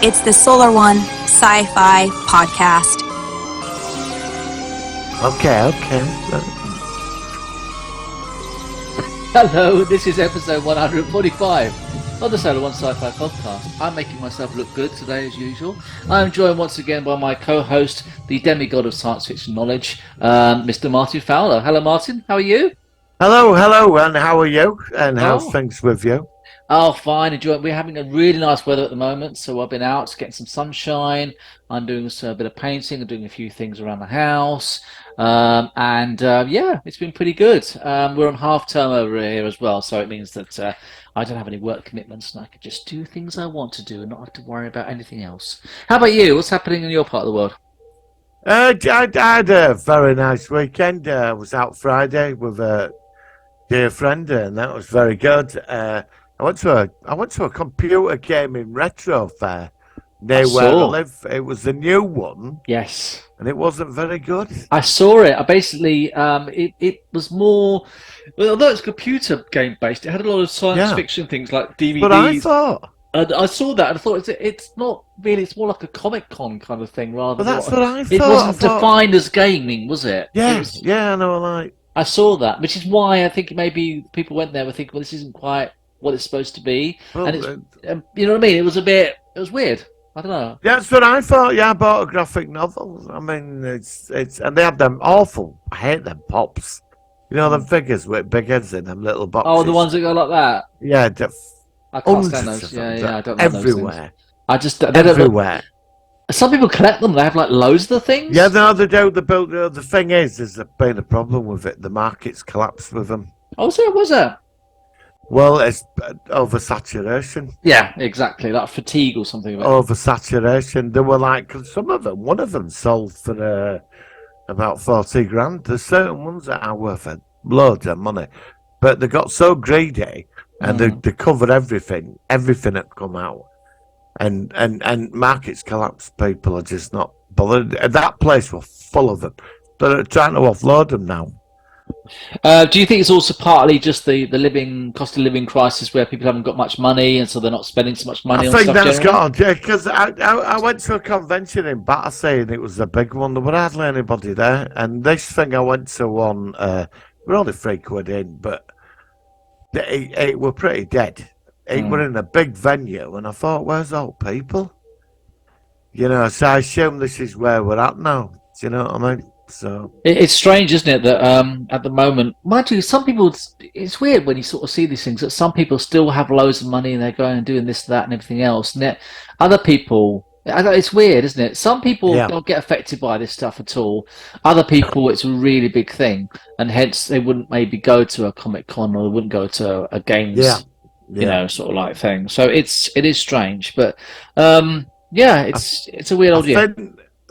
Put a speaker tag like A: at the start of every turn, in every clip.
A: It's the Solar One Sci-Fi podcast.
B: Okay.
C: Hello, this is episode 145 of the Solar One Sci-Fi podcast. I'm making myself look good today as usual. I'm joined once again by my co-host, the demigod of science fiction knowledge, Mr. Martin Fowler. Hello, Martin. How are you?
B: Hello, and how are you? And how's things with you?
C: Oh, fine. We're having a really nice weather at the moment, so I've been out getting some sunshine. I'm doing a bit of painting. I'm doing a few things around the house, yeah, it's been pretty good. We're on half term over here as well, so it means that I don't have any work commitments, and I can just do things I want to do and not have to worry about anything else. How about you? What's happening in your part of the world?
B: I had a very nice weekend. I was out Friday with a dear friend, and that was very good. I went to a computer gaming retro fair near where I live. It was the new one.
C: Yes.
B: And it wasn't very good.
C: I saw it. I basically, it was more, well, although it's computer game based, it had a lot of science fiction things like DVDs.
B: But I thought.
C: And I saw that and I thought it's not really, it's more like a Comic Con kind of thing rather than.
B: But that's what I thought.
C: It wasn't defined as gaming, was it?
B: Yes, I know.
C: I saw that, which is why I think maybe people went there and thinking, well, this isn't quite what it's supposed to be. Well, and it's, you know what I mean? It was weird. I don't know.
B: Yeah, that's what I thought. Yeah, I bought a graphic novel. I mean, it's and they have them awful. I hate them pops. You know, them figures with big heads in them little boxes.
C: Oh, the ones that go like that.
B: Yeah,
C: I can't stand those. Yeah, I don't know
B: everywhere.
C: Those things.
B: Everywhere.
C: Some people collect them. They have like loads of the things.
B: Yeah, no, they do. The thing is, there's been a problem with it. The market's collapsed with them.
C: Oh, so was there?
B: Well, it's oversaturation.
C: Yeah, exactly. Like fatigue or something.
B: Oversaturation. There were one of them sold for about 40 grand. There's certain ones that are worth loads of money. But they got so greedy and they covered everything. Everything had come out. And markets collapsed. People are just not bothered. That place was full of them. They're trying to offload them now.
C: Do you think it's also partly just the cost of living crisis where people haven't got much money and so they're not spending so much money on stuff? I think that's
B: gone, yeah, because I went to a convention in Battersea and it was a big one. There were hardly anybody there. And this thing I went to we're only £3 in, but it were pretty dead. It were in a big venue and I thought, where's all people? You know, so I assume this is where we're at now. Do you know what I mean? So
C: it's strange, isn't it, that at the moment, mind you, some people, it's weird when you sort of see these things that some people still have loads of money and they're going and doing this, that, and everything else. And yet other people, it's weird, isn't it? Some people don't get affected by this stuff at all. Other people, it's a really big thing, and hence they wouldn't maybe go to a Comic Con or they wouldn't go to a games, you know, sort of like thing. So it is strange, but it's a weird old year.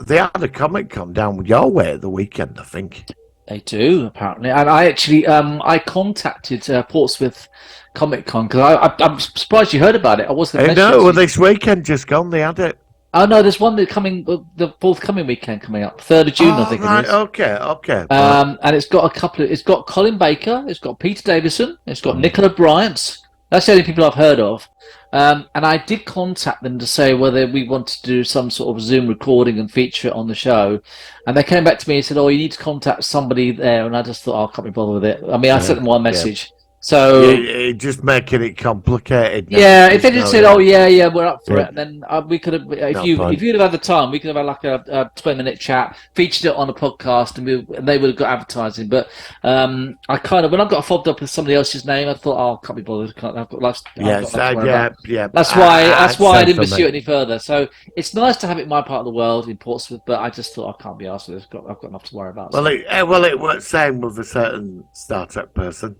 B: They had a Comic Con down your way at the weekend, I think.
C: They do, apparently. And I actually, I contacted Portsmouth Comic Con because I'm surprised you heard about it. I wasn't.
B: This weekend just gone. They had it.
C: Oh no, there's one the forthcoming weekend coming up, 3rd of June, I think it is.
B: Okay.
C: And it's got it's got Colin Baker, it's got Peter Davison, it's got Nicola Bryant. That's the only people I've heard of. And I did contact them to say whether we wanted to do some sort of Zoom recording and feature it on the show. And they came back to me and said, you need to contact somebody there. And I just thought, I can't be bothered with it. I mean, I sent them one message. So
B: just making it complicated.
C: Yeah, if they just said, we're up for it, then we could have. If you'd have had the time, we could have had like a 20-minute chat, featured it on a podcast, and they would have got advertising. But I kind of, when I got fobbed up with somebody else's name, I thought, I can't be bothered. I've got life. That's why I didn't pursue it any further. So it's nice to have it in my part of the world in Portsmouth, but I just thought I can't be asked with this. I've got enough to worry about.
B: Well, it worked same with a certain Star Trek person.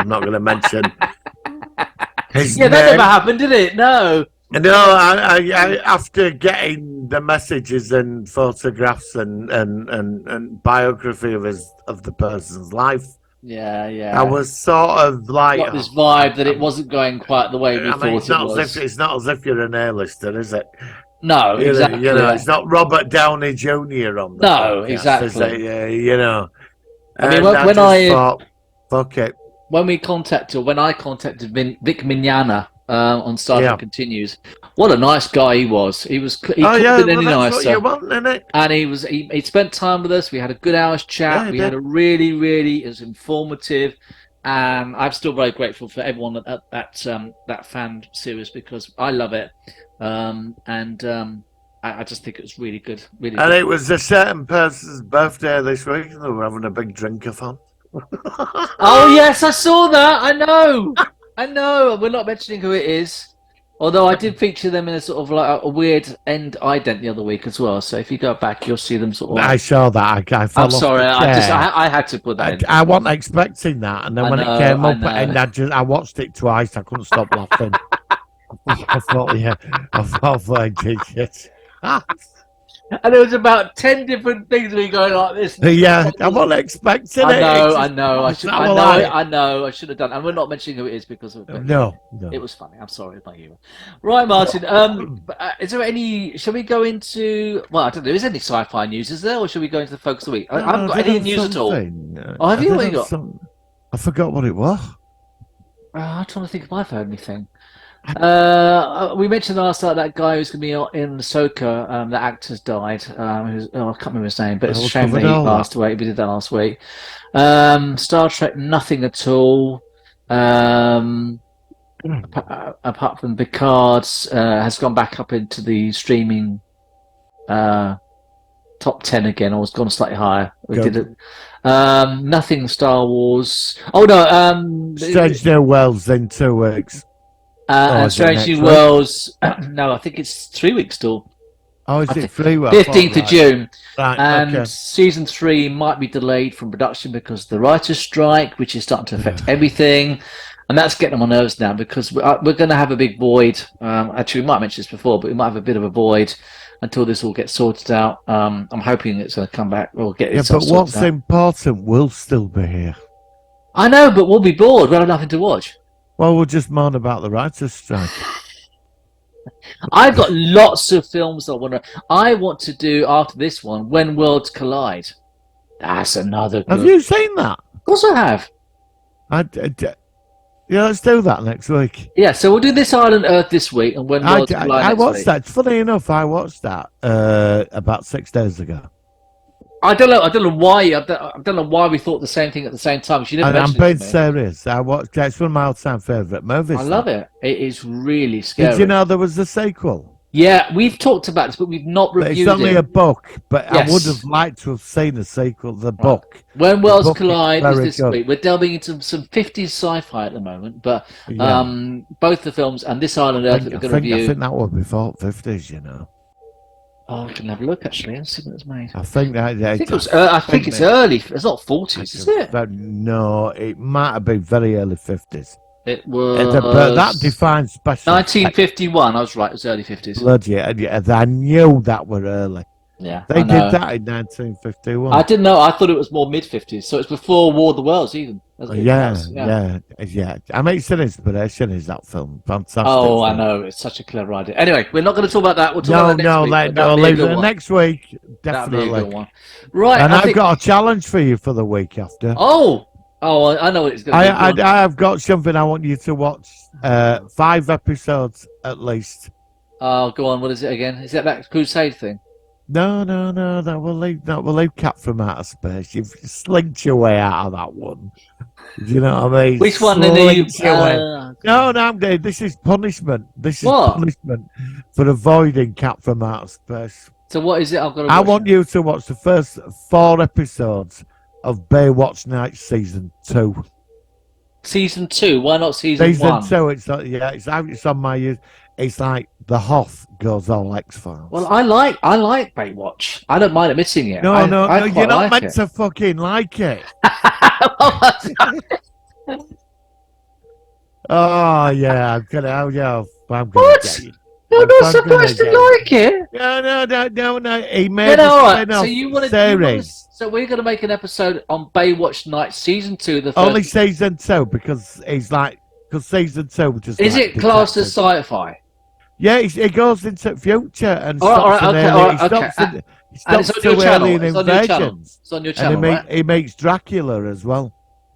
B: I'm not going to mention his name.
C: That never happened, did it? No.
B: No, I after getting the messages and photographs and biography of the person's life.
C: Yeah.
B: I was sort of like
C: got this vibe that it wasn't going quite the way we thought it was.
B: It's not as if you're an A-lister, is it?
C: No, exactly.
B: It's not Robert Downey Jr. on the
C: podcast, exactly.
B: Is it?
C: I mean, when I
B: thought, fuck it.
C: When I contacted Vic Mignogna on Star Trek Continues. What a nice guy he was. He couldn't have been any
B: that's
C: nicer.
B: what you want, isn't it?
C: And he spent time with us. We had a good hour's chat.
B: Yeah,
C: we had a really, it was informative. And I'm still very grateful for everyone at that fan series because I love it. I just think it was really good. Really
B: and
C: good.
B: It was a certain person's birthday this week, and they were having a big drink-a-thon.
C: Oh, yes, I saw that. I know. We're not mentioning who it is. Although I did feature them in a sort of like a weird end ident the other week as well. So if you go back, you'll see them sort of.
B: I saw that. I'm
C: sorry. I had to put that in.
B: I wasn't expecting that, and then when it came up, and I watched it twice. I couldn't stop laughing. I thought, shit.
C: And there was about 10 different things we going like this.
B: Yeah, I wasn't expecting it.
C: I know. I should have done. And we're not mentioning who it is because of it.
B: No.
C: It was funny. I'm sorry about you. Right, Martin. Is there any? Shall we go into? Well, I don't know. Is there any sci-fi news? Is there, or should we go into the focus of the week? I haven't got any news at all. Have you? What you got?
B: I forgot what it was.
C: I'm trying to think if I've heard anything. We mentioned last night that guy who's going to be in Ahsoka. The actor's died. I can't remember his name, but it's a shame that he passed away. We did that last week. Star Trek, nothing at all. Apart from Picard has gone back up into the streaming top 10 again, or has gone slightly higher. We did it. Nothing Star Wars. Oh no,
B: Strange New Worlds in 2 weeks.
C: And Strange New Worlds. No, I think it's 3 weeks still.
B: Oh, is it 3 weeks?
C: 15th of June.
B: Right,
C: and season 3 might be delayed from production because of the writer's strike, which is starting to affect everything. And that's getting on my nerves now because we're going to have a big void. Actually, we might have mentioned this before, but we might have a bit of a void until this all gets sorted out. I'm hoping it's going to come back or get it sorted out.
B: But what's important, we'll still be here.
C: I know, but we'll be bored. We'll have nothing to watch.
B: Well, we'll just moan about the writer's strike.
C: I've got lots of films I want to do after this one, When Worlds Collide. That's another good...
B: Have you seen that?
C: Of course I have.
B: Yeah, let's do that next week.
C: Yeah, so we'll do This Island Earth this week and When Worlds Collide
B: I watched
C: week.
B: that. Funny enough, I watched that about 6 days ago.
C: I don't know why we thought the same thing at the same time.
B: I'm being serious. I watched. It's one of my all-time favourite movies.
C: I love it. It is really scary.
B: Did you know there was a sequel?
C: Yeah, we've talked about this, but we've not reviewed it.
B: It's only a book, but yes. I would have liked to have seen a sequel. The book.
C: When Worlds Collide is this week. We're delving into some 50s sci-fi at the moment, but both the films and This Island Earth that we're going to review.
B: I think that would be 50s, you know.
C: Oh, I can have a look actually and see what it's made.
B: I think that.
C: I think it's early. It's not 40s, is it?
B: No, it might have been very early 50s.
C: It was.
B: But that defines special.
C: 1951. I was right. It was early 50s.
B: Bloody, I knew that were early.
C: Yeah,
B: they did that in 1951.
C: I didn't know. I thought it was more mid 50s. So it's before War of the Worlds, even.
B: Yeah. I mean, it's an inspiration. Is that film fantastic?
C: Oh, I know. It's such a clever idea. Anyway, we're not going to talk about that. We'll talk about
B: leave it next week. Definitely.
C: One. Right.
B: And I've got a challenge for you for the week after.
C: Oh, I know what it's going to be.
B: I've got something I want you to watch. 5 episodes at least.
C: Oh, go on. What is it again? Is that Crusade thing?
B: No. That will leave Cat from Outer Space. You've slinked your way out of that one. Do you know what I mean?
C: Which one?
B: No, this is punishment. This is punishment for avoiding Cat from Outer Space.
C: So what is it?
B: I want you to watch the first 4 episodes of Baywatch Nights Season 2.
C: Season 2? Why not Season 1?
B: Season 2. It's on my. It's like the Hoth goes all X-Files.
C: Well, I like Baywatch. I don't mind admitting it.
B: No, you're not meant to fucking like it. Oh yeah, I'm gonna get you.
C: You're not supposed to like it.
B: No. He made
C: So you want to? So we're going to make an episode on Baywatch Nights Season 2. The first
B: only Season 2 because Season 2 just.
C: Is it classed as sci-fi?
B: Yeah, it goes into future and
C: stops
B: He stops to alien invasions.
C: It's on your channel,
B: and he makes Dracula as well.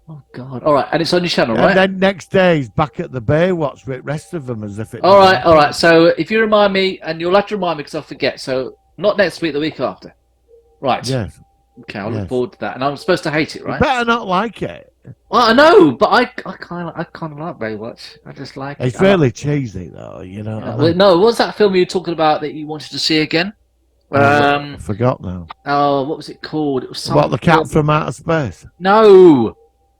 C: Oh God! All right, and it's on your channel,
B: And
C: right?
B: then next day he's back at the Baywatch with the rest of them as if it
C: All
B: never
C: right, all right.
B: happened.
C: So if you remind me, and you'll have to remind me because I'll forget. So not next week, the week after. Right.
B: Yes,
C: Okay, I'll look
B: yes.
C: forward to that. And I'm supposed to hate it,
B: You
C: right?
B: better not like it.
C: Well, I know, but I kind of like Baywatch. I just like it.
B: It's really cheesy though, you know what I
C: Well,
B: mean?
C: no, what was that film you were talking about that you wanted to see again?
B: I forgot now.
C: Oh, what was it called? It was some
B: What, the
C: film.
B: cat from outer space?
C: No,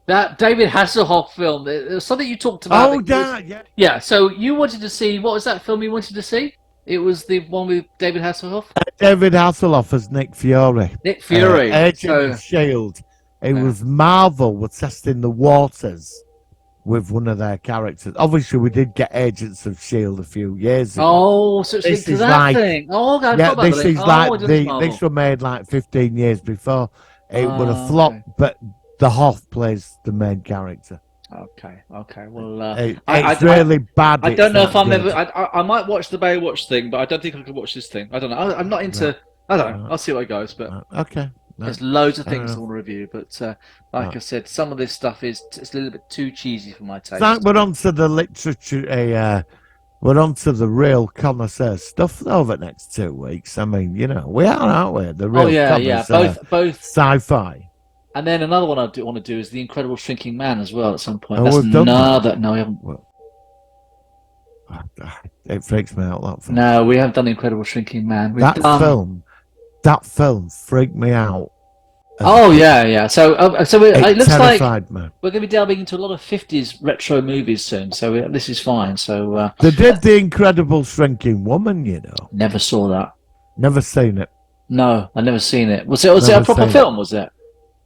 C: that David Hasselhoff film. It was something you talked about.
B: Oh,
C: that you was-
B: that, yeah.
C: Yeah, so you wanted to see, what was that film you wanted to see? It was the one with David Hasselhoff?
B: David Hasselhoff as Nick Fury.
C: Nick Fury.
B: Agent
C: So,
B: of S.H.I.E.L.D. It
C: Yeah.
B: was Marvel were testing the waters with one of their characters. Obviously, we did get Agents of S.H.I.E.L.D. a few years ago.
C: oh, so it's
B: This
C: linked to
B: is
C: that
B: like-
C: thing. Oh, okay, I
B: Yeah,
C: forgot about
B: this
C: the link.
B: is
C: Oh,
B: like
C: it is Marvel.
B: this was made like 15 years before. It would have
C: Oh,
B: flopped,
C: okay.
B: but the Hoff plays the main character.
C: Okay. Well,
B: It's really bad.
C: I
B: it's
C: don't know
B: not
C: if I'm
B: good.
C: ever. I might watch the Baywatch thing, but I don't think I could watch this thing. I don't know. I'm not into.
B: Right.
C: I don't know.
B: Right.
C: I'll see what it goes. But
B: Okay. No.
C: there's loads of
B: I don't
C: things I
B: know.
C: want to review. But like
B: Right.
C: I said, some of this stuff is it's a little bit too cheesy for my taste.
B: It's like we're onto the literature. We're onto the real connoisseur stuff over the next 2 weeks. I mean, you know, we are, aren't we? The real
C: Oh yeah.
B: connoisseur.
C: Both.
B: Sci-fi.
C: And then another one I do want to do is the Incredible Shrinking Man as well. At some point,
B: Oh,
C: that's
B: we've done that.
C: another. No, we haven't.
B: Well, it freaks me out. That film.
C: No, we haven't done the Incredible Shrinking Man. We've
B: That
C: done.
B: film freaked me out.
C: Oh yeah. So it looks like
B: terrified me.
C: we're going to be delving into a lot of 50s retro movies soon. So this is fine. So
B: They did The Incredible Shrinking Woman, you know.
C: never saw that.
B: Never seen it.
C: No, I've never seen it. Was it a
B: Never
C: proper
B: seen
C: film? Was it?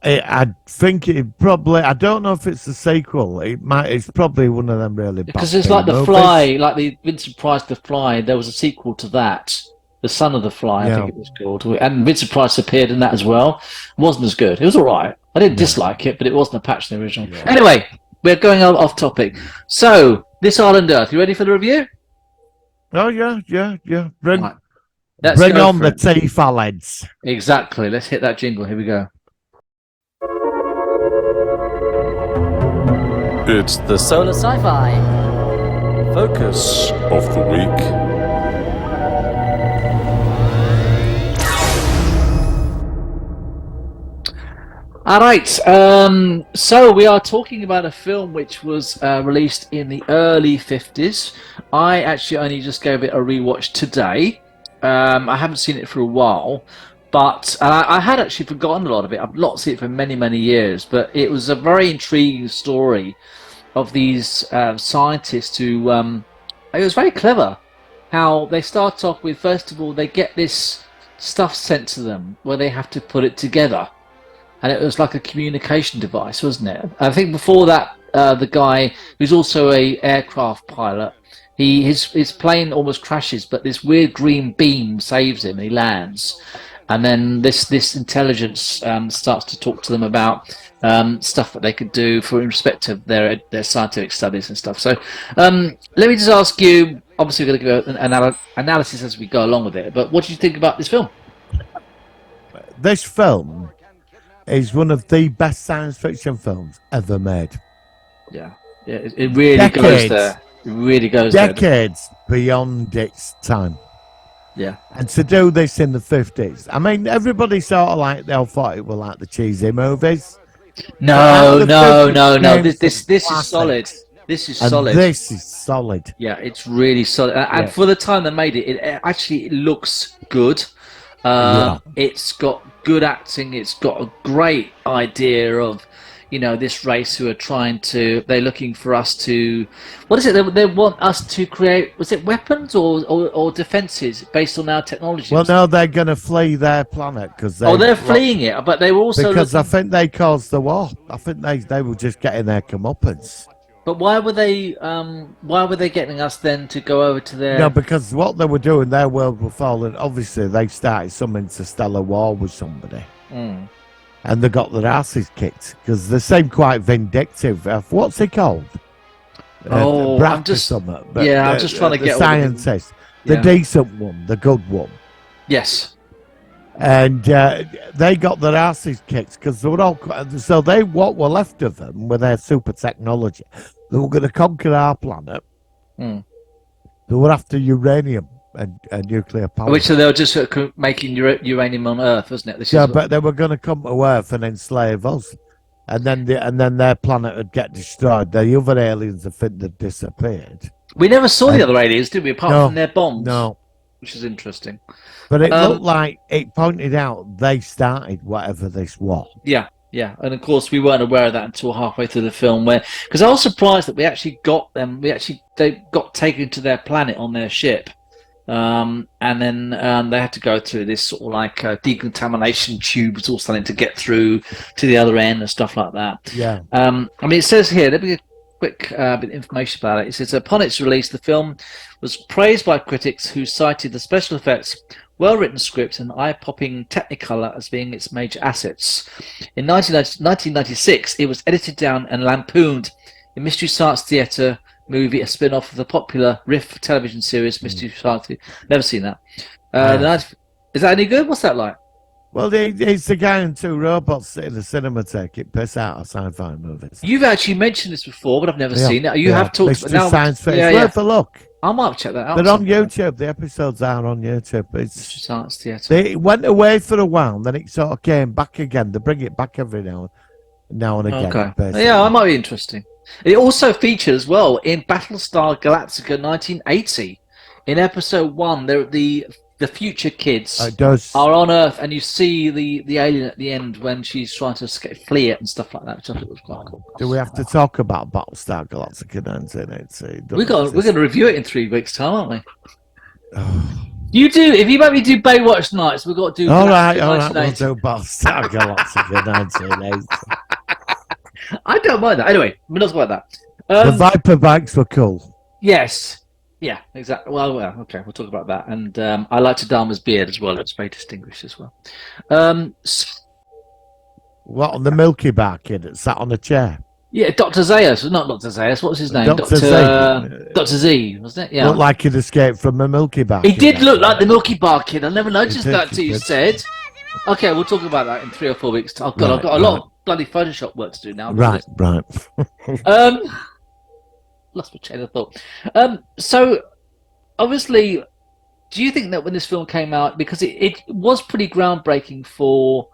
B: I think it probably. I don't know if it's a sequel. It might. It's probably one of them really.
C: Because it's like The Fly, like the Vincent Price The Fly. There was a sequel to that, The Son of the Fly, I
B: Yeah.
C: think it was called. And Vincent Price appeared in that as well. It wasn't as good. It was all right. I didn't dislike it, but it wasn't a patch to the original.
B: Yeah.
C: Anyway, we're going off topic. So, This Island Earth. You ready for the review?
B: Oh yeah. Bring,
C: Right. Let's
B: bring
C: go
B: on
C: for
B: the
C: it.
B: Tifa lads.
C: Exactly. Let's hit that jingle. Here we go.
D: It's the
E: Solar Sci-Fi
D: focus of the week.
C: All right. So we are talking about a film which was released in the early 50s. I actually only just gave it a rewatch today. I haven't seen it for a while, but I had actually forgotten a lot of it. I've not seen it for many, many years, but it was a very intriguing story of these scientists who it was very clever how they start off with, first of all, they get this stuff sent to them where they have to put it together, and it was like a communication device, wasn't it? I think before that, the guy who's also a aircraft pilot, his plane almost crashes, but this weird green beam saves him and he lands. And then this intelligence starts to talk to them about stuff that they could do in respect of their scientific studies and stuff. So let me just ask you, obviously we're going to give an analysis as we go along with it, but what do you think about this film?
B: This film is one of the best science fiction films ever made.
C: Yeah, it really goes
B: Decades.
C: there. It really goes there.
B: Decades beyond its time.
C: Yeah.
B: And to do this in the 50s, I mean, everybody sort of like, they all thought it were like the cheesy movies.
C: No.
B: games
C: This
B: of
C: is
B: classics.
C: solid. This is
B: And
C: solid.
B: this is solid.
C: Yeah, it's really solid. And
B: Yeah.
C: for the time they made it, it actually looks good. It's got good acting. It's got a great idea of, this race who are they're looking for us to, what is it? They want us to create, was it weapons or defenses based on our technology?
B: Well, no, they're going to flee their planet because
C: they're fleeing it, but they were also
B: because I
C: looking,
B: think they caused the war. I think they were just getting their comeuppance.
C: but why were they getting us then to go over to their?
B: No, because what they were doing, their world were falling. Obviously, they started some interstellar war with somebody.
C: Mm.
B: And they got their asses kicked because they seem quite vindictive. What's he called? Brack
C: I'm just
B: or something.
C: I'm just trying to
B: the
C: get all the-
B: scientist, the
C: Yeah.
B: decent one, the good one.
C: Yes.
B: And they got their asses kicked because they were all. So what were left of them were their super technology. They were going to conquer our planet.
C: Hmm.
B: They were after uranium and nuclear power.
C: Which they were just making uranium on Earth, wasn't it?
B: But they were going to come to Earth and enslave us, and then their planet would get destroyed. The other aliens, I think, they'd disappeared.
C: We never saw the other aliens, did we? Apart from their bombs.
B: No.
C: Which is interesting.
B: But it looked like it pointed out they started whatever this was.
C: Yeah, and of course we weren't aware of that until halfway through the film, because I was surprised that we actually got them. They got taken to their planet on their ship, and then they had to go through this sort of like decontamination tubes, all starting to get through to the other end and stuff like that.
B: Yeah.
C: I mean, it says here. Let me get a quick bit of information about it. It says upon its release, the film was praised by critics who cited the special effects, well-written script, and eye-popping Technicolor as being its major assets. In 1996, it was edited down and lampooned in Mystery Science Theater movie, a spin-off of the popular Riff television series Mystery Science Theater. Never seen that. Is that any good? What's that like?
B: Well, it's the guy and two robots in the cinema taking piss out of sci-fi movies.
C: You've actually mentioned this before, but I've never seen it. You have talked
B: about now. Science fiction. It's worth a look.
C: I might check that out.
B: They're on YouTube. The episodes are on YouTube. It's
C: Mystery Science Theater.
B: They went away for a while, then it sort of came back again. They bring it back every now and again.
C: Okay.
B: Basically.
C: Yeah, that might be interesting. It also featured as well in Battlestar Galactica 1980. In episode 1, the future kids are on Earth, and you see the alien at the end when she's trying to flee it and stuff like that, which I thought was quite cool.
B: Do we have to talk about Battlestar Galactica 1980?
C: We're going to review it in 3 weeks' time, aren't we? You do. If you make me do Baywatch nights, we've got to do.
B: All right. We'll do Battlestar Galactica 1980.
C: I don't mind that. Anyway, we're not about that.
B: The Viper bikes were cool.
C: Yes. Yeah, exactly. Well, okay, we'll talk about that. And I liked Adama's beard as well. It's very distinguished as well.
B: What, on the Milky Bar kid that sat on a chair?
C: Yeah, Dr. Zayas. Not Dr. Zayas. What's his name?
B: Dr. Z.
C: Dr. Z, wasn't it? Yeah.
B: Looked like he'd escaped from a Milky Bar
C: He
B: kid.
C: did look like the Milky Bar kid. I never noticed that until you said. Okay, we'll talk about that in 3 or 4 weeks. I've got a lot of bloody Photoshop work to do now.
B: Right.
C: Lost my chain of thought. So, obviously, do you think that when this film came out, because it was pretty groundbreaking for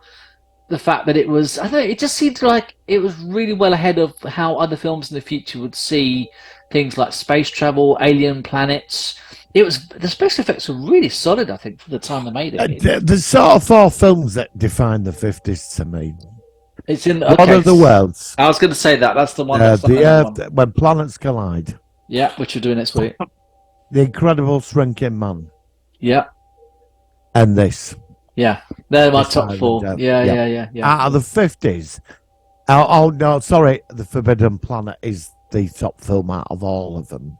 C: the fact that it was, I don't know, it just seemed like it was really well ahead of how other films in the future would see things like space travel, alien planets. The special effects were really solid, I think, for the time they made it.
B: There's sort of 4 films that define the 50s to me.
C: It's in
B: One of the Worlds.
C: I was going to say that. That's the one.
B: The Earth, When Planets Collide.
C: Yeah, which we're doing next week.
B: The Incredible Shrinking Man.
C: Yeah.
B: And this.
C: Yeah, they're my top 4. Yeah.
B: Out of the 50s. Oh, no, sorry. The Forbidden Planet is the top film out of all of them.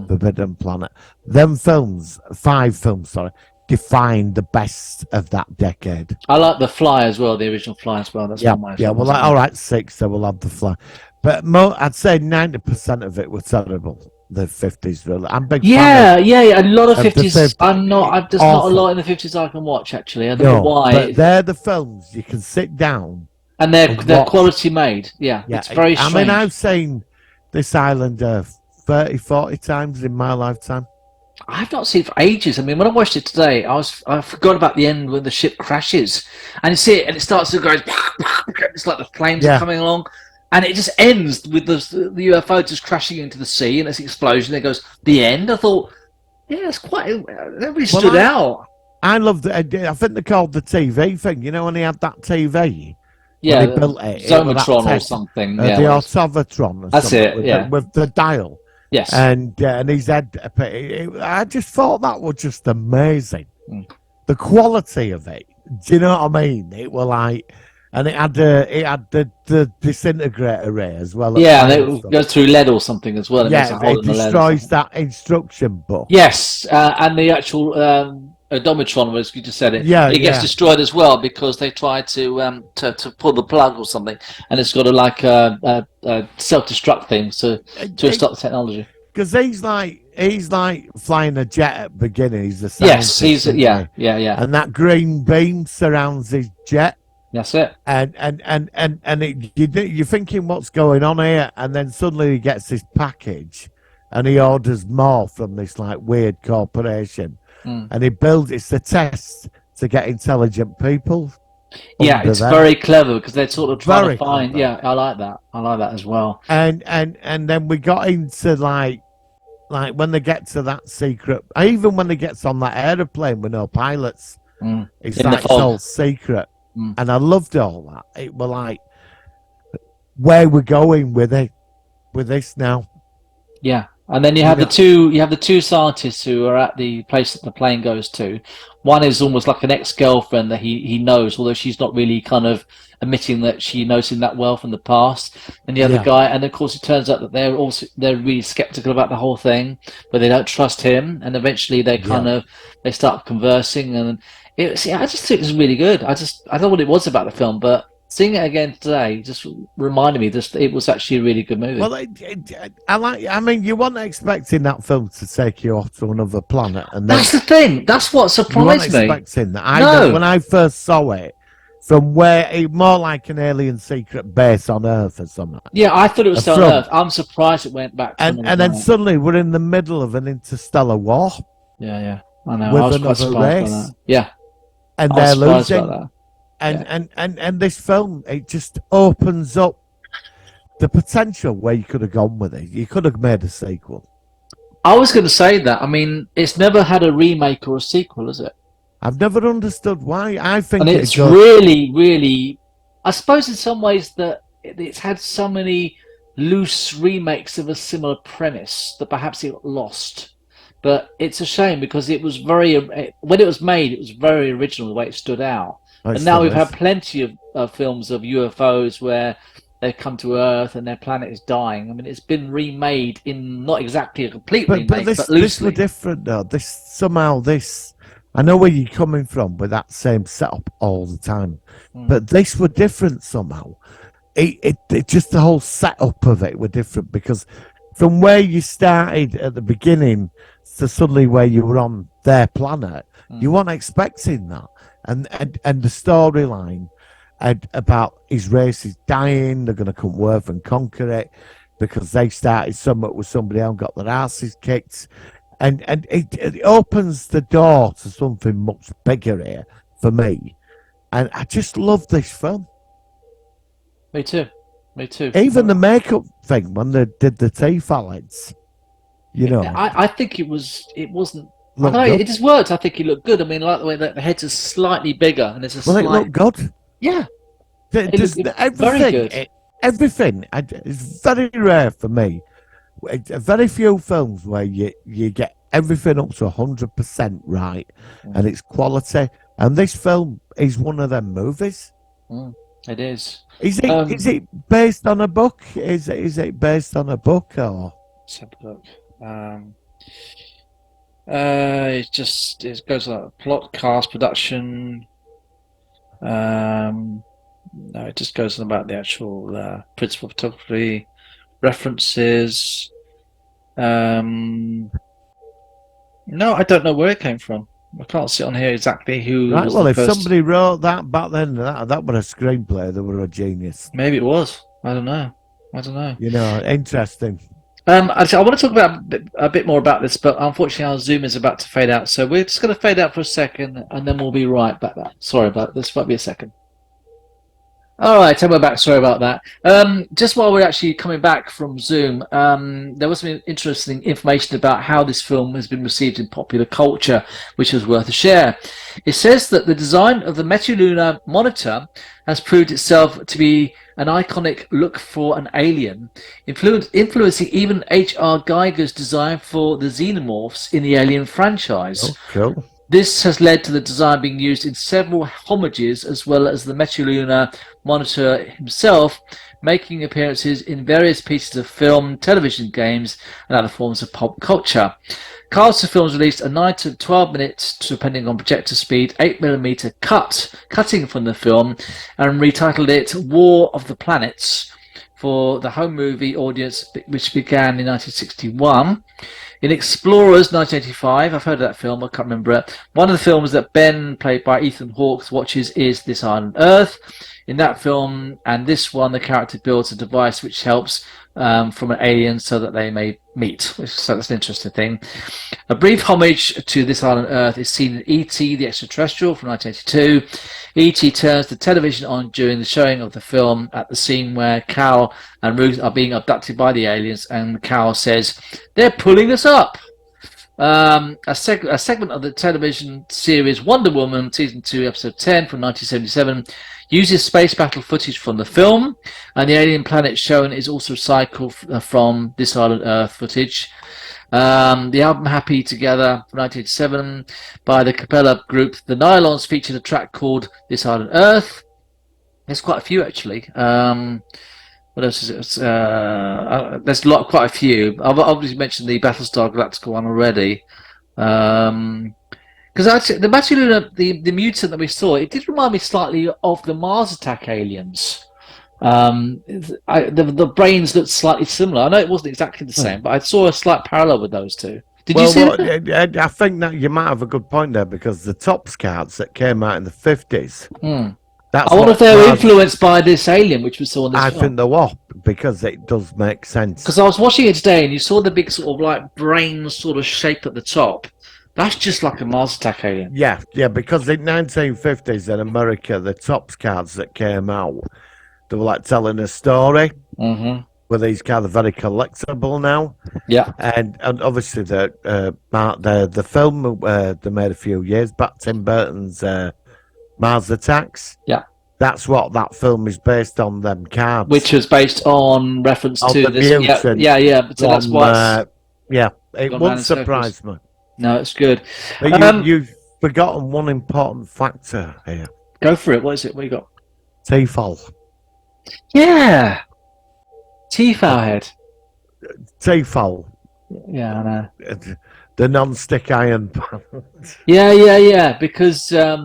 B: Forbidden Planet. Them films, 5 films, sorry, define the best of that decade.
C: I like The Fly as well, the original Fly as well. That's one of my
B: films. Well, all right, 6, so we'll have The Fly. But I'd say 90% of it was terrible. The 50s, really. I'm a big fan of,
C: a lot of 50s. There's not a lot in the 50s I can watch, actually. I don't know why.
B: But they're the films you can sit down.
C: And they're quality made. Yeah, it's very strange.
B: I mean, I've seen this Islander 30, 40 times in my lifetime.
C: I've not seen it for ages. I mean, when I watched it today, I forgot about the end when the ship crashes, and you see it, and it starts to go. It's like the flames are coming along, and it just ends with the UFO just crashing into the sea, and it's an explosion. It goes the end. I thought, it's quite. That really stood out.
B: I loved it. I think they called the TV thing. You know, when he had that TV.
C: Yeah,
B: they built it.
C: Zomatron or something.
B: The Autovatron.
C: That's it.
B: With the dial.
C: Yes.
B: And his head. I just thought that was just amazing. The quality of it. Do you know what I mean? It was like, and it had the disintegrator ray as well.
C: Yeah, and it goes through lead or something as well. And
B: it destroys that instruction book.
C: Yes, and the actual Odomatron, as you just said it, it gets destroyed as well because they try to pull the plug or something, and it's got a self-destruct thing to stop the technology.
B: because he's like flying a jet at the beginning. He's a scientist.
C: Yes,
B: isn't
C: yeah.
B: he?
C: And
B: And that green beam surrounds his jet.
C: that's it.
B: And you're thinking what's going on here, and then suddenly he gets this package, and he orders more from this like weird corporation, and he builds. It's a test to get intelligent people.
C: Yeah,
B: under
C: it's
B: there.
C: very clever because they're sort of trying
B: Very
C: to find.
B: clever.
C: Yeah, I like that. I like that as well.
B: And then we got into like when they get to that secret, even when they gets on that aeroplane with no pilots, it's
C: In the
B: like it's
C: fog.
B: all secret. And I loved all that. It were like, where we're going with it, with this now.
C: Yeah, and then you have the two scientists who are at the place that the plane goes to. One is almost like an ex-girlfriend that he knows, although she's not really kind of admitting that she knows him that well from the past. And the other guy, and of course it turns out that they're really skeptical about the whole thing, but they don't trust him. And eventually they they start conversing, and I just think it was really good. I don't know what it was about the film, but seeing it again today just reminded me that it was actually a really good movie.
B: Well, I mean, you weren't expecting that film to take you off to another planet, and
C: That's the thing. That's what
B: you weren't
C: surprised me.
B: expecting that. When I first saw it, from where it more like an alien secret base on Earth or something.
C: Yeah, I thought it was
B: A
C: still on
B: film.
C: Earth. I'm surprised it went back to
B: And
C: another
B: then
C: planet.
B: suddenly we're in the middle of an interstellar war,
C: Yeah. I know.
B: with
C: I was quite
B: another
C: surprised
B: race.
C: by that. Yeah,
B: and
C: I was
B: they're
C: surprised
B: losing.
C: about that.
B: And this film, it just opens up the potential where you could have gone with it. You could have made a sequel.
C: I was going to say that. I mean, it's never had a remake or a sequel, has it?
B: I've never understood why. I think
C: And it's
B: goes,
C: really, really. I suppose in some ways that it's had so many loose remakes of a similar premise that perhaps it got lost. But it's a shame because it was when it was made, it was very original the way it stood out. And now we've had plenty of films of UFOs where they come to Earth and their planet is dying. I mean, it's been remade in not exactly a complete remake, but
B: this
C: loosely.
B: were different though. This I know where you're coming from with that same setup all the time, but this were different somehow. It just the whole setup of it were different because from where you started at the beginning to suddenly where you were on their planet, you weren't expecting that. And the storyline about his race is dying, they're going to come to Earth and conquer it because they started somewhat with somebody else, got their asses kicked. And it opens the door to something much bigger here for me. And I just love this film.
C: Me too.
B: Even the makeup thing when they did the teeth eyelids, you know.
C: I think it wasn't.
B: Looked
C: I know
B: good.
C: it just worked. I think it looked good. I mean, like the way that the heads are slightly bigger and there's a
B: Well,
C: slight.
B: it looked good.
C: Yeah,
B: Just
C: looked
B: everything,
C: very good.
B: everything. It's very rare for me. Very few films where you get everything up to 100% right, and it's quality. And this film is one of them movies.
C: It is.
B: Is it based on a book? Is it based on a book or?
C: Let's have a look. It goes like plot, cast, production. No, it just goes on about the actual principal photography, references. No, I don't know where it came from. I can't see on here exactly who.
B: Right.
C: was
B: Well,
C: the
B: if
C: first.
B: somebody wrote that back then, that were a screenplay. They were a genius.
C: Maybe it was. I don't know.
B: You know, interesting.
C: I want to talk about a bit more about this, but unfortunately our Zoom is about to fade out. So we're just going to fade out for a second, and then we'll be right back. Sorry about this. Might be a second. All right, we're back. Sorry about that. Just while we're actually coming back from Zoom, there was some interesting information about how this film has been received in popular culture, which was worth a share. It says that the design of the Metalunar monitor has proved itself to be an iconic look for an alien, influencing even H.R. Geiger's design for the xenomorphs in the Alien franchise.
B: Oh, cool.
C: This has led to the design being used in several homages, as well as the Metalunar monitor himself making appearances in various pieces of film, television, games, and other forms of pop culture. Cast of films released a 9 to 12 minutes, depending on projector speed, 8mm cutting from the film, and retitled it War of the Planets, for the home movie audience, which began in 1961. In Explorers 1985, I've heard of that film, I can't remember it. One of the films that Ben, played by Ethan Hawke, watches is This Island Earth. In that film and this one, the character builds a device which helps from an alien so that they may meet. So that's an interesting thing. A brief homage to This Island Earth is seen in E.T. the Extraterrestrial from 1982. E.T. turns the television on during the showing of the film at the scene where Cal and Ruth are being abducted by the aliens, and Cal says, "They're pulling us up." A segment of the television series Wonder Woman Season 2, Episode 10 from 1977 uses space battle footage from the film, and the alien planet shown is also recycled from This Island Earth footage. The album Happy Together from 1987 by the Capella group The Nylons featured a track called This Island Earth. There's quite a few actually. What else is it? There's quite a few. I've obviously mentioned the Battlestar Galactica one already. Because actually, the Bataluna, the mutant that we saw, it did remind me slightly of the Mars Attack aliens. The brains looked slightly similar. I know it wasn't exactly the same, but I saw a slight parallel with those two. Did you see that?
B: I think that you might have a good point there, because the Topps cards that came out in the 50s.
C: I wonder if they were influenced by this alien, which we saw in this film.
B: I think they were, because it does make sense.
C: Because I was watching it today, and you saw the big sort of like brain sort of shape at the top. That's just like a Mars Attack alien.
B: Yeah, because in 1950s in America, the Topps cards that came out, they were like telling a story. With these kind of very collectible now.
C: Yeah.
B: And obviously the film they made a few years back, Tim Burton's Mars Attacks.
C: Yeah.
B: That's what that film is based on, them cards.
C: Which was based on reference to
B: the
C: this.
B: mutant
C: Yeah. So that's why
B: it won't surprise me.
C: No, it's good.
B: But you've forgotten one important factor here.
C: Go for it. What is it? What you got?
B: T-Fall.
C: Yeah. T-Foul head.
B: T-Fall.
C: Yeah, I know.
B: The non-stick iron pan.
C: Yeah. Because I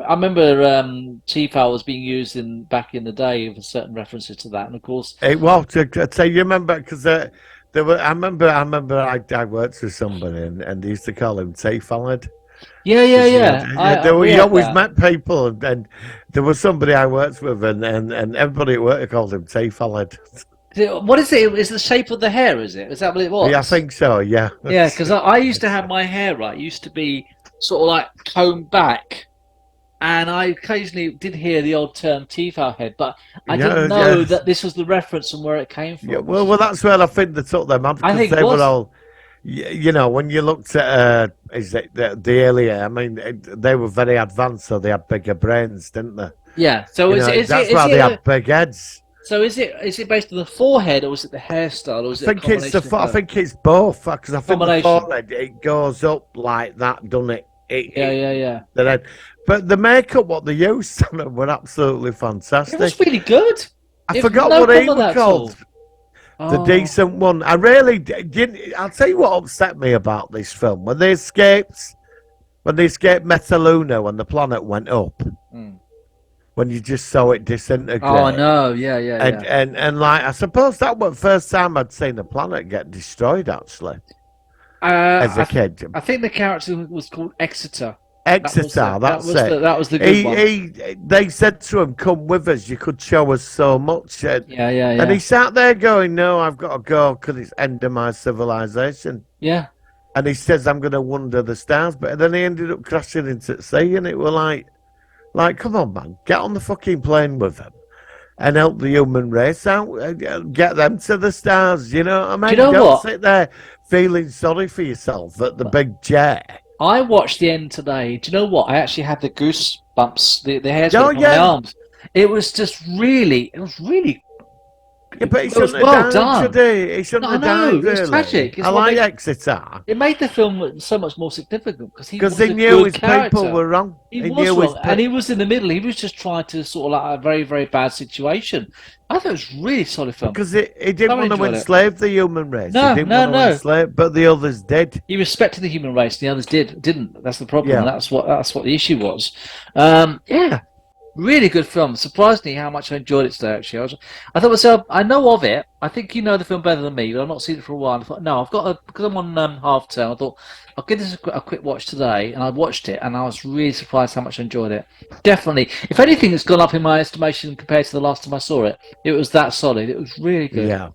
C: remember T-Foul was being used back in the day for certain references to that, and of course
B: it was. So you remember, because there were. I remember. I worked with somebody, and they used to call him T-Followed.
C: Yeah.
B: You always met people, and there was somebody I worked with, and everybody at work called him T-Followed.
C: What is it? Is the shape of the hair? Is it? Is that what it was?
B: Yeah, I think so. Yeah.
C: Yeah, because I used to have my hair right. It used to be sort of like combed back, and I occasionally did hear the old term T-Foul head, but I didn't know that this was the reference and where it came from.
B: Yeah, well, that's where I think they took them on, because they were all. You know, when you looked at the alien, I mean, they were very advanced, so they had bigger brains, didn't they?
C: Yeah. So
B: that's why they had big heads.
C: So is it based on the forehead, or is it the hairstyle, or is it?
B: I think it's both, because I think the forehead, it goes up like that, doesn't it?
C: Yeah.
B: But the makeup, what they used on it, were absolutely fantastic.
C: It was really good.
B: I forgot what he was called. The decent one. I really didn't. I'll tell you what upset me about this film. When they escaped Metaluna, when the planet went up, when you just saw it disintegrate.
C: Oh, I know. Yeah.
B: And like, I suppose that was the first time I'd seen the planet get destroyed, actually, as a kid.
C: I think the character was called Exeter.
B: Exeter,
C: that was the good one.
B: They said to him, "Come with us. You could show us so much."
C: Yeah.
B: And he sat there going, "No, I've got to go because it's end of my civilization."
C: Yeah.
B: And he says, "I'm going to wander the stars," but then he ended up crashing into the sea, and it were like, come on, man, get on the fucking plane with them and help the human race out, get them to the stars. You know what I mean?
C: Do you know what?
B: Sit there feeling sorry for yourself at the big jet.
C: I watched the end today. Do you know what? I actually had the goosebumps, the hairs on my arms. It was just really.
B: Yeah, but he shouldn't have died today. He shouldn't have died, really.
C: It's tragic.
B: I like Exeter.
C: It made the film so much more significant
B: because he knew his people were wrong.
C: He was wrong, and he was in the middle. He was just trying to sort of like a very, very bad situation. I thought it was a really solid film.
B: Because he didn't want to enslave the human race.
C: No,
B: he didn't want to enslave, but the others did.
C: He respected the human race, and the others didn't. That's the problem.
B: Yeah.
C: That's what the issue was. Yeah. Really good film. Surprised me how much I enjoyed it today, actually. I thought to myself, I know of it. I think you know the film better than me, but I've not seen it for a while. I thought, no, because I'm on half term, I thought, I'll give this a quick watch today. And I watched it, and I was really surprised how much I enjoyed it. Definitely. If anything, it's gone up in my estimation compared to the last time I saw it. It was that solid. It was really good.
B: Yeah.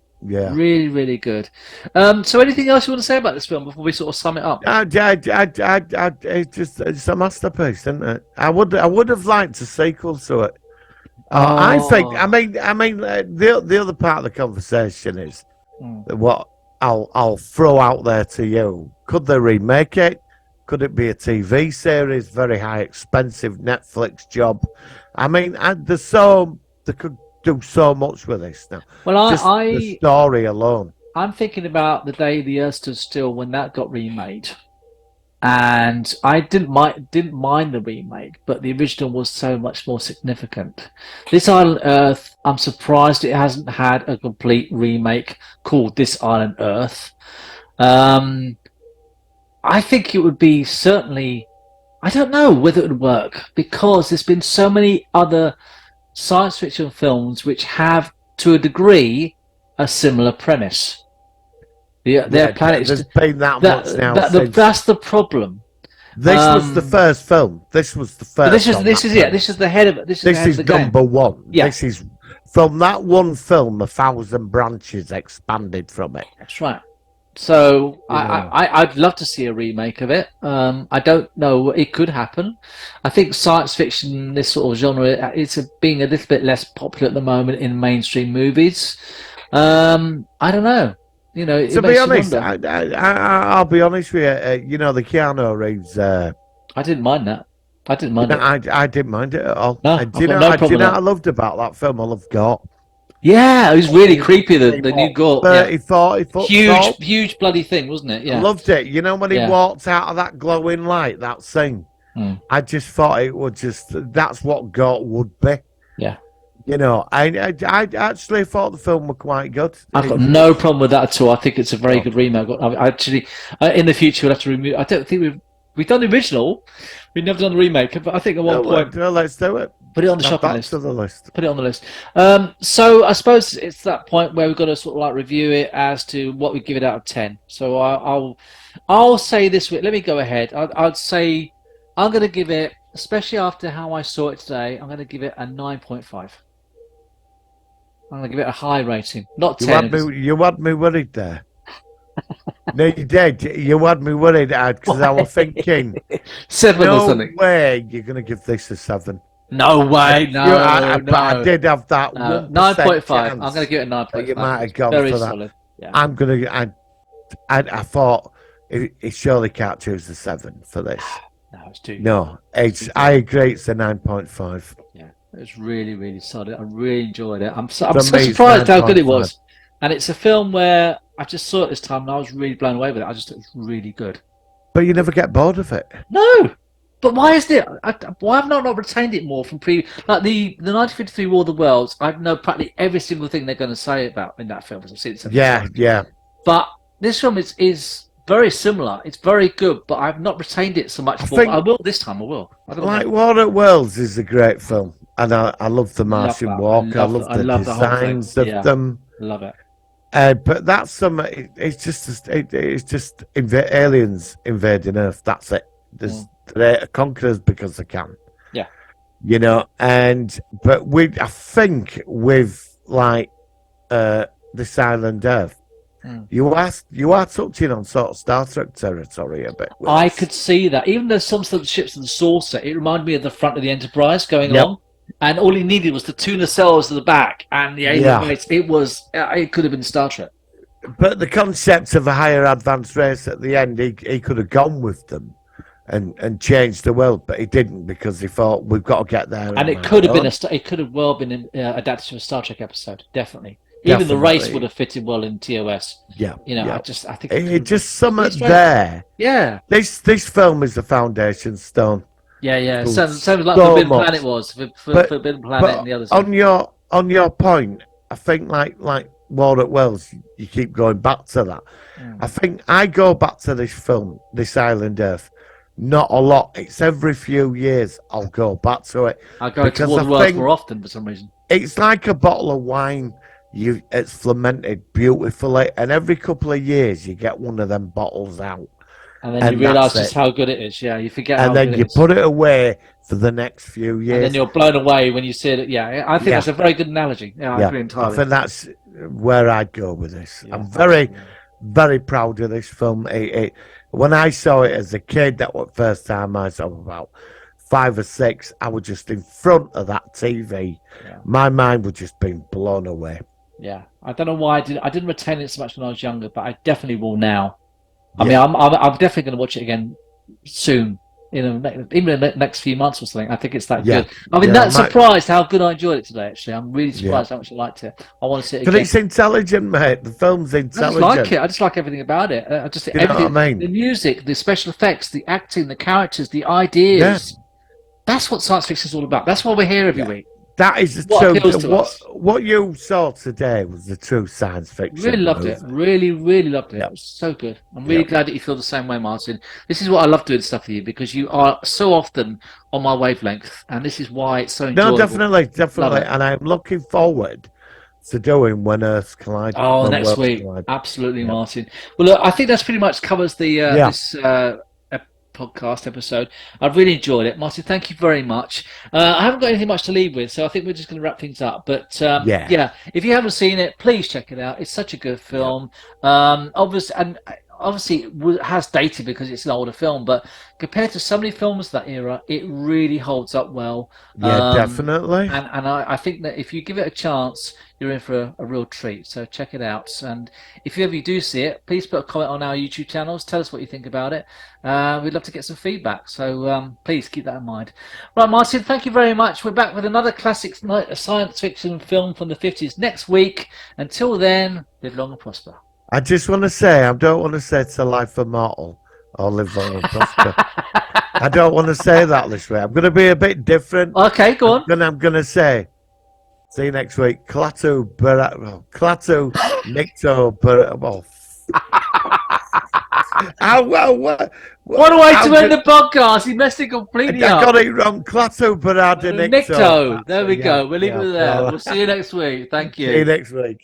C: Really, really good. So anything else you want to say about this film before we sort of sum it up?
B: It's a masterpiece, isn't it? I would have liked a sequel to it. I think. The other part of the conversation is what I'll throw out there to you. Could they remake it? Could it be a TV series? Very high, expensive Netflix job. I mean, they could do so much with this now.
C: Well,
B: Just the story alone.
C: I'm thinking about The Day the Earth Stood Still when that got remade, and I didn't mind the remake, but the original was so much more significant. This Island Earth, I'm surprised it hasn't had a complete remake called This Island Earth. I think it would be certainly. I don't know whether it would work because there's been so many other science fiction films which have, to a degree, a similar premise. Their planet.
B: There's been that much now.
C: That's the problem.
B: This was the first film. This was the first.
C: This is it. This is the head of it. This
B: is number one.
C: Yeah.
B: This is from that one film. 1,000 branches expanded from it.
C: That's right. So I'd love to see a remake of it. I don't know. It could happen. I think science fiction, this sort of genre, it's being a little bit less popular at the moment in mainstream movies. I don't know. You know,
B: to be honest, I'll be honest with you. You know, the Keanu Reeves.
C: I didn't mind that. I didn't mind it.
B: I didn't mind it at all.
C: No,
B: do you know what I loved about that film? I loved Gore.
C: Yeah, it was really creepy. The new Gore,
B: 30, 40 foot
C: huge bloody thing, wasn't it? Yeah,
B: I loved it. You know when he walked out of that glowing light, that scene. I just thought it would that's what Gore would be.
C: Yeah.
B: You know, I actually thought the film was quite good.
C: I've got no problem with that at all. I think it's a very good remake. Actually, in the future, we'll have to remove. I don't think we've done the original. We've never done the remake, but I think at one point.
B: Let's do it.
C: Put it on the shopping list.
B: To the list.
C: Put it on the list. So I suppose it's that point where we've got to sort of like review it as to what we give it out of 10. So I'll say this week. Let me go ahead. I'd say I'm going to give it, especially after how I saw it today, I'm going to give it a 9.5. I'm going to give it a high rating, not 10.
B: You had me worried there. No, you did. You had me worried because I was thinking
C: 7 or something.
B: No way you're going to give this a 7.
C: No way. No,
B: But I did have that
C: 9.5. I'm going to give it a 9.5.
B: You might have gone
C: Very
B: for that.
C: solid. Yeah.
B: I'm going to. I thought it surely can't choose the 7 for this.
C: No, it's too.
B: No, I agree. It's a 9.5.
C: Yeah, it was really, really solid. I really enjoyed it. I'm so surprised how good it was. And it's a film where I just saw it this time and I was really blown away with it. I just thought it was really good.
B: But you never get bored of it.
C: No. But why is it? Why have I not retained it more from previous? Like the 1953 War of the Worlds, I know practically every single thing they're going to say about in that film. I've seen it.
B: Yeah.
C: But this film is very similar. It's very good, but I've not retained it so much. I will this time. I will.
B: Like War of Worlds is a great film, and I love the Martian Walk. I love the designs of them.
C: Love it.
B: But that's some. It's just aliens invading Earth. That's it. They're conquerors because they can.
C: Yeah.
B: You know, but I think with like this Island Earth, you are touching on sort of Star Trek territory a bit.
C: I could see that. Even though some of the ships in the saucer, it reminded me of the front of the Enterprise going along. And all he needed was to tune the cells to the back, and the alien race. It could have been Star Trek.
B: But the concept of a higher advanced race at the end, he could have gone with them and changed the world, but he didn't because he thought we've got to get there.
C: And it could have been it could have well been adapted to a Star Trek episode, definitely. Even the race would have fitted well in TOS.
B: Yeah,
C: you know, I think
B: it just somewhat there.
C: Yeah,
B: this film is the foundation stone.
C: Yeah. Same like Forbidden Planet was for Forbidden Planet and the others.
B: On your point, I think like War at Wells, you keep going back to that. I think I go back to this film, This Island Earth, not a lot. It's every few years I'll go back to it.
C: I go
B: Because
C: toward
B: I
C: the world
B: think
C: more often for some reason.
B: it's like a bottle of wine. It's fermented beautifully, and every couple of years you get one of them bottles out,
C: And then you
B: and
C: realise
B: that's
C: just
B: it.
C: how good it is. Yeah, you forget how
B: And
C: good
B: then
C: it
B: you
C: is.
B: put it away for the next few
C: And then
B: years.
C: you're blown away when you see it. Yeah, I think
B: Yeah.
C: that's a very good analogy. Yeah, I agree
B: I
C: entirely.
B: think that's where I'd go with this.
C: Yeah,
B: I'm very,
C: absolutely.
B: very proud of this film. When I saw it as a kid, that was the first time I saw it, about 5 or 6, I was just in front of that TV.
C: Yeah.
B: My mind was just being blown away.
C: Yeah, I don't know why I didn't retain it so much when I was younger, but I definitely will now. I
B: Yeah.
C: mean, I'm definitely going to watch it again soon. Even in the next few months or something. I think it's that
B: Yeah.
C: good. I mean,
B: Yeah,
C: that's surprised how good I enjoyed it today. Actually, I'm really surprised how much I liked it. I want to see it
B: Because
C: again.
B: it's intelligent, mate. The film's
C: I just
B: intelligent.
C: like it. I just like everything about it. I just
B: You know what I
C: everything,
B: mean?
C: the music, the special effects, the acting, the characters, the ideas. That's what science fiction is all about. That's why we're here every week.
B: That is the
C: What
B: true.
C: appeals to us.
B: What you saw today was the true science fiction.
C: Really loved it. Really, really loved it.
B: Yep.
C: It was so good. I'm really glad that you feel the same way, Martin. This is what I love doing stuff with you, because you are so often on my wavelength, and this is why it's so enjoyable.
B: No, definitely. And I'm looking forward to doing When Earths Collide.
C: Oh,
B: When
C: next
B: Worlds
C: week.
B: Collide.
C: Absolutely,
B: Yep.
C: Martin. Well, look, I think that's pretty much covers the this podcast episode. I've really enjoyed it. Martin, thank you very much. I haven't got anything much to leave with, so I think we're just going to wrap things up. But yeah, if you haven't seen it, please check it out. It's such a good film. Obviously it has dated because it's an older film, but compared to so many films of that era, it really holds up well.
B: Yeah, definitely.
C: And I think that if you give it a chance, you're in for a real treat. So check it out. And if you ever do see it, please put a comment on our YouTube channels. Tell us what you think about it. We'd love to get some feedback. So please keep that in mind. Right, Martin, thank you very much. We're back with another classic science fiction film from the 50s next week. Until then, live long and prosper.
B: I just want to say, I don't want to say to life immortal or live long and prosper. I don't want to say that this way. I'm going to be a bit different.
C: Okay, go on.
B: I'm going to say, see you next week. Klaatu Nikto
C: What a way to end the podcast. He messed it completely up.
B: I got it wrong. Klaatu Barada
C: Nikto. There we go. We'll leave it there. We'll see you next week. Thank you.
B: See you next week.